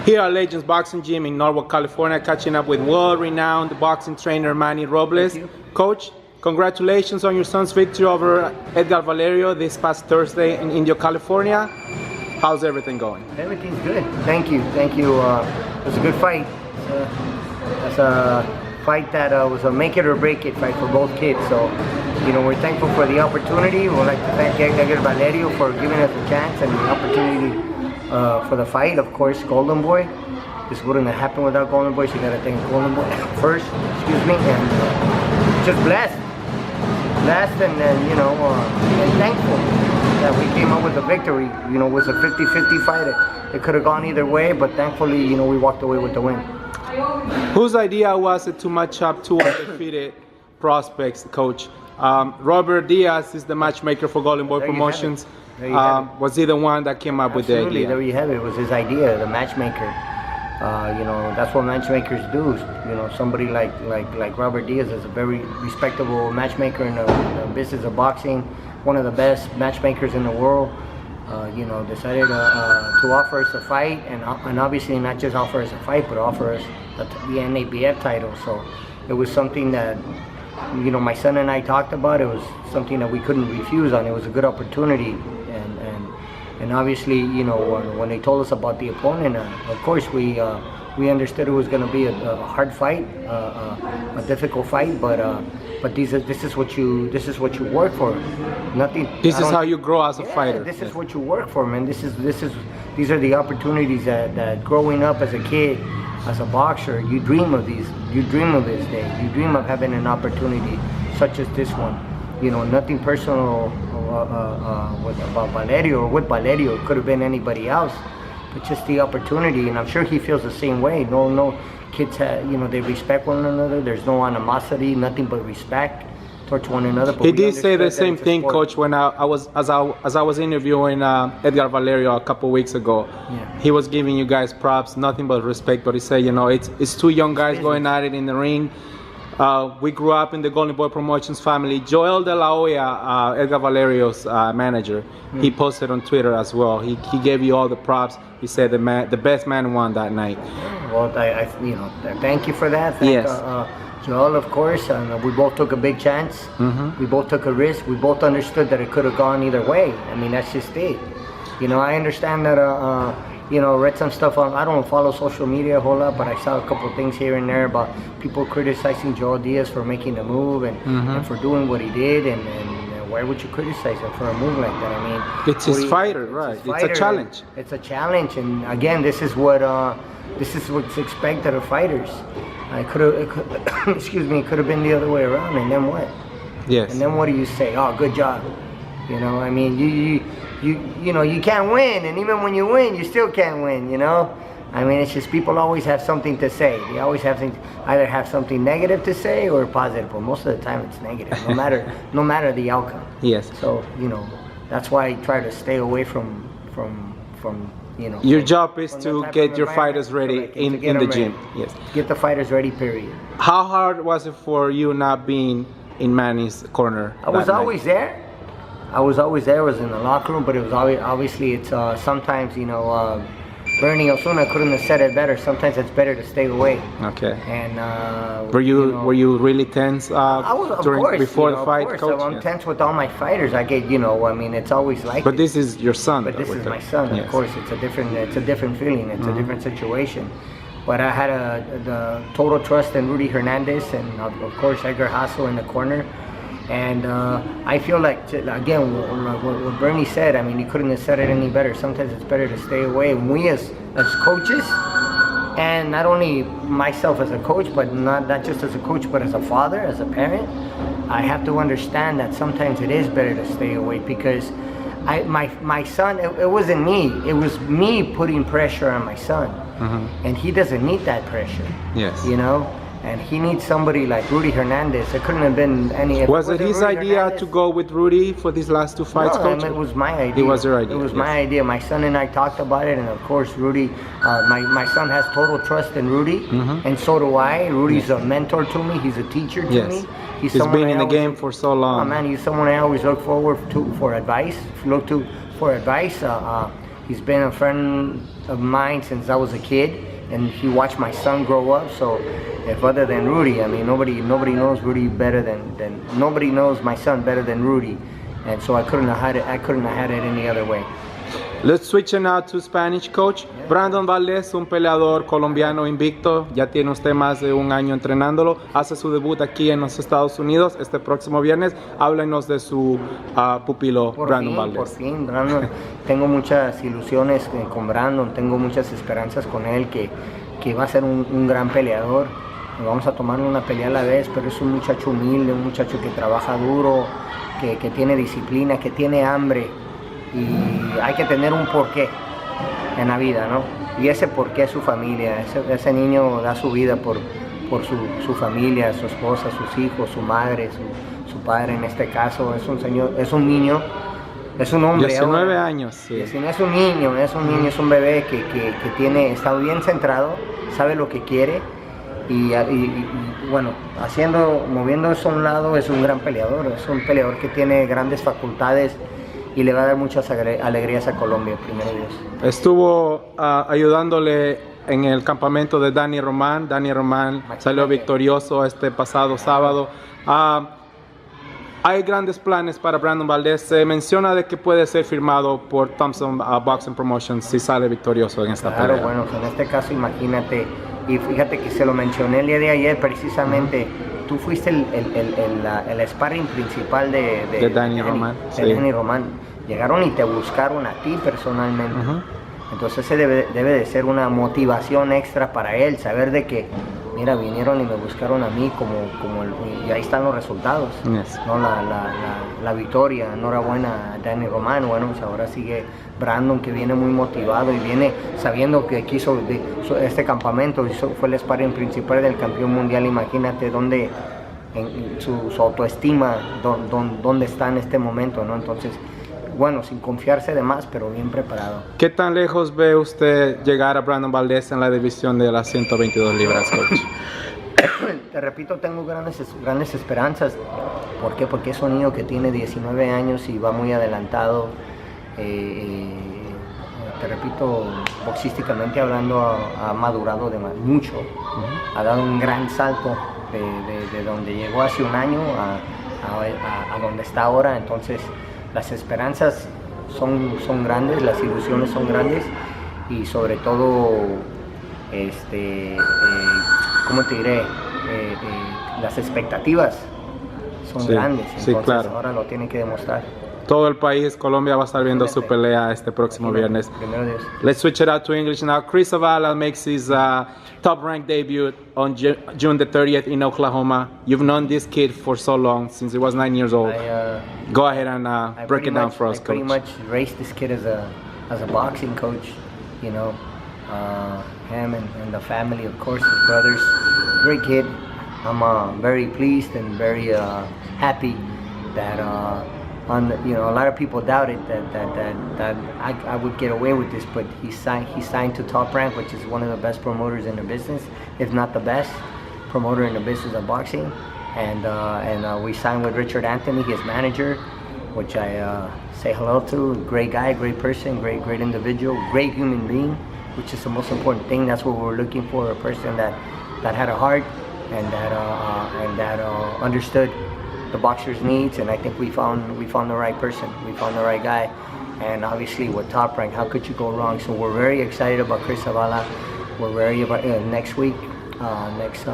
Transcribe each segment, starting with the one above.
Here at Legendz Boxing Gym in Norwalk, California, catching up with world-renowned boxing trainer Manny Robles. Coach, congratulations on your son's victory over Valerio this past Thursday in Indio, California. How's everything going? Everything's good. Thank you. It was a good fight. It's a fight that was a make it or break it fight for both kids. So, we're thankful for the opportunity. We'd like to thank Valerio for giving us a chance and the opportunity for the fight. Of course, Golden Boy. This wouldn't have happened without Golden Boy, so you gotta thank Golden Boy first, and just blessed and and thankful that we came up with a victory. It was a 50-50 fight. It could have gone either way, but thankfully, we walked away with the win. Whose idea was it to match up two undefeated prospects, Coach? Robert Diaz is the matchmaker for Golden Boy Promotions. Was he the one that came up with the idea? There you have it. It was his idea, the matchmaker. That's what matchmakers do. Somebody like Robert Diaz is a very respectable matchmaker in the business of boxing, one of the best matchmakers in the world. Decided to offer us a fight, and obviously not just offer us a fight, but offer us the NABF title. So it was something that my son and I talked about. It was something that we couldn't refuse on. It was a good opportunity, and obviously, when they told us about the opponent, of course we understood it was going to be a hard fight, a difficult fight, but this is what you work for. This is how you grow as a fighter. This is what you work for, man. These are the opportunities that growing up as a kid, as a boxer, you dream of these. You dream of this day. You dream of having an opportunity such as this one. Nothing personal about Valerio or with Valerio. It could have been anybody else, but just the opportunity. And I'm sure he feels the same way. No kids have, they respect one another. There's no animosity, nothing but respect towards one another. But he did say the same thing, Coach, when I was interviewing Valerio a couple weeks ago. Yeah. He was giving you guys props, nothing but respect. But he said, it's two young guys going at it in the ring. We grew up in the Golden Boy Promotions family. Joel De La Hoya, Valerio's manager, he posted on Twitter as well. He gave you all the props. He said the best man won that night. Well, thank you for that. Joel, of course, we both took a big chance. We both took a risk. We both understood that it could have gone either way. I mean, that's just it. I understand that. Read some stuff on. I don't follow social media a whole lot, but I saw a couple of things here and there about people criticizing Joel Diaz for making the move and for doing what he did. And why would you criticize him for a move like that? I mean, it's his fighter, right? It's a challenge. It's a challenge, and again, this is what's expected of fighters. It could have been the other way around, and then what? Yes. And then what do you say? Oh, good job. I mean, you can't win, and even when you win, you still can't win. I mean, it's just people always have something to say. They always either have something negative to say or positive. But most of the time, it's negative, no matter the outcome. Yes. So that's why I try to stay away from. Your job is to get your fighters ready in the gym. Yes. Get the fighters ready. Period. How hard was it for you not being in Manny's corner? I was always there. I was in the locker room, but it was obviously it's sometimes Bernie Osuna couldn't have said it better. Sometimes it's better to stay away. Okay. And were you really tense before the fight, course. Coach? I'm tense with all my fighters. I get I mean, it's always like. But this is your son. But this is my son. Yes. Of course, it's a different feeling. It's a different situation. But I had the total trust in Rudy Hernandez and of course Edgar Hassel in the corner. And I feel like, again, what Bernie said, I mean, he couldn't have said it any better. Sometimes it's better to stay away. And we as coaches, and not only myself as a coach, but not just as a coach, but as a father, as a parent, I have to understand that sometimes it is better to stay away because my son, it wasn't me. It was me putting pressure on my son. And he doesn't need that pressure. Yes. And he needs somebody like Rudy Hernandez. It couldn't have been any. Was it his idea to go with Rudy for these last two fights, Coach? No, it was my idea. It was your idea. It was my idea. My son and I talked about it, and of course, Rudy. My son has total trust in Rudy, and so do I. Rudy's a mentor to me. He's a teacher to me. He's been in the game for so long. Oh man, he's someone I always look forward to for advice. He's been a friend of mine since I was a kid, and he watched my son grow up. So, if other than Rudy, I mean, nobody knows Rudy better than nobody knows my son better than Rudy, and so I couldn't have had it any other way. Let's switch it now to Spanish, coach. Brandon Valdes, un peleador colombiano invicto, ya tiene usted más de un año entrenándolo, hace su debut aquí en los Estados Unidos este próximo viernes. Háblenos de su pupilo Brandon Valdes. Por fin, Brandon. Tengo muchas ilusiones con Brandon, tengo muchas esperanzas con él, que va a ser un gran peleador. Vamos a tomarle una pelea a la vez, pero es un muchacho humilde, un muchacho que trabaja duro, que tiene disciplina, que tiene hambre. Y hay que tener un porqué en la vida, ¿no? Y ese porqué es su familia. Ese niño da su vida por su familia, su esposa, sus hijos, su madre, su padre en este caso. Es un niño, es un hombre. 19 ahora. Años, sí. Es un niño, es un bebé que está bien centrado, sabe lo que quiere. Y bueno, moviendo eso a un lado, es un gran peleador. Es un peleador que tiene grandes facultades y le va a dar muchas alegrías a Colombia, primero Dios. Estuvo ayudándole en el campamento de Danny Roman. Danny Roman salió victorioso este pasado sábado. Hay grandes planes para Brandon Valdes. Se menciona de que puede ser firmado por Thompson Boxing Promotions si sale victorioso en esta pelea. Claro, bueno, en este caso imagínate, y fíjate que se lo mencioné el día de ayer precisamente. Tú fuiste el sparring principal de Danny Roman. De Danny Roman. Llegaron y te buscaron a ti personalmente. Entonces ese debe de ser una motivación extra para él, saber de que, mira, vinieron y me buscaron a mí y ahí están los resultados. Yes. ¿No? La victoria, enhorabuena a Danny Roman. Bueno, pues ahora sigue Brandon, que viene muy motivado y viene sabiendo que quiso este campamento, fue el sparring principal del campeón mundial. Imagínate dónde su autoestima, dónde está en este momento, ¿no? Entonces, bueno, sin confiarse de más, pero bien preparado. ¿Qué tan lejos ve usted llegar a Brandon Valdes en la división de las 122 libras, coach? Te repito, tengo grandes esperanzas. ¿Por qué? Porque es un niño que tiene 19 años y va muy adelantado. Te repito, boxísticamente hablando, ha madurado mucho. Ha dado un gran salto de donde llegó hace un año a donde está ahora. Entonces, las esperanzas son grandes, las ilusiones son grandes, y sobre todo, ¿cómo te diré? Las expectativas son grandes. Entonces, sí, claro. Ahora lo tiene que demostrar. Todo el país, Colombia, va a estar viendo su pelea este próximo viernes. Let's switch it out to English now. Chris Zavala makes his top-ranked debut on June the 30th in Oklahoma. You've known this kid for so long, since he was 9 years old. Go ahead and break it down for us, coach. I pretty much raised this kid as a boxing coach, you know. Him and the family, of course, his brothers. Great kid. I'm very pleased and very happy that a lot of people doubted that I would get away with this, but he signed to Top Rank, which is one of the best promoters in the business, if not the best promoter in the business of boxing. And we signed with Richard Anthony, his manager, which I say hello to. Great guy, great person, great individual, great human being, which is the most important thing. That's what we were looking for, a person that had a heart and that understood the boxer's needs, and I think we found the right person. We found the right guy, and obviously with Top Rank, how could you go wrong? So we're very excited about Chris Zavala. We're very about next week, next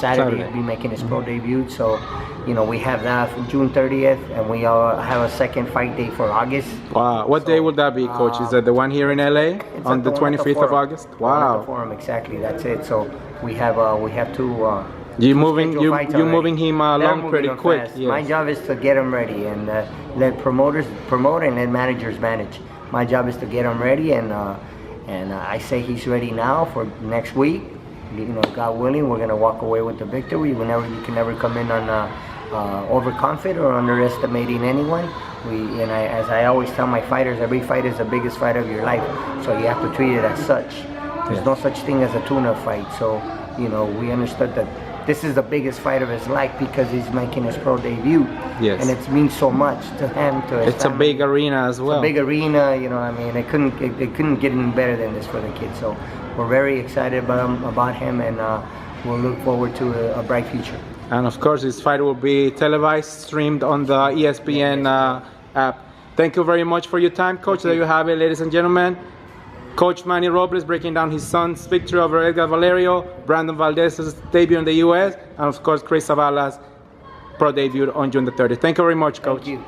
Saturday, he'll be making his pro debut. So, we have that for June 30th, and we have a second fight day for August. Wow, what day would that be, coach? Is that the one here in LA on the 25th of August? Wow. At the Forum, exactly. That's it. So we have two. You're moving him along pretty quick. Yes. My job is to get him ready, and let promoters promote and let managers manage. My job is to get him ready, and I say he's ready now for next week. God willing, we're gonna walk away with the victory. You can never come in on overconfident or underestimating anyone. As I always tell my fighters, every fight is the biggest fight of your life, so you have to treat it as such. There's no such thing as a tune-up fight. So we understood that this is the biggest fight of his life because he's making his pro debut. Yes. And it means so much to him, to his It's family. a big arena as well. It's a big arena, you know. I mean, it couldn't get any better than this for the kid. So we're very excited about him, and we'll look forward to a bright future. And of course, this fight will be televised, streamed on the ESPN app. Thank you very much for your time, Coach. There you have it, ladies and gentlemen. Coach Manny Robles breaking down his son's victory over Edgar Valerio, Brandon Valdes' debut in the U.S., and of course, Chris Zavala's pro debut on June the 30th. Thank you very much, Coach. Thank you.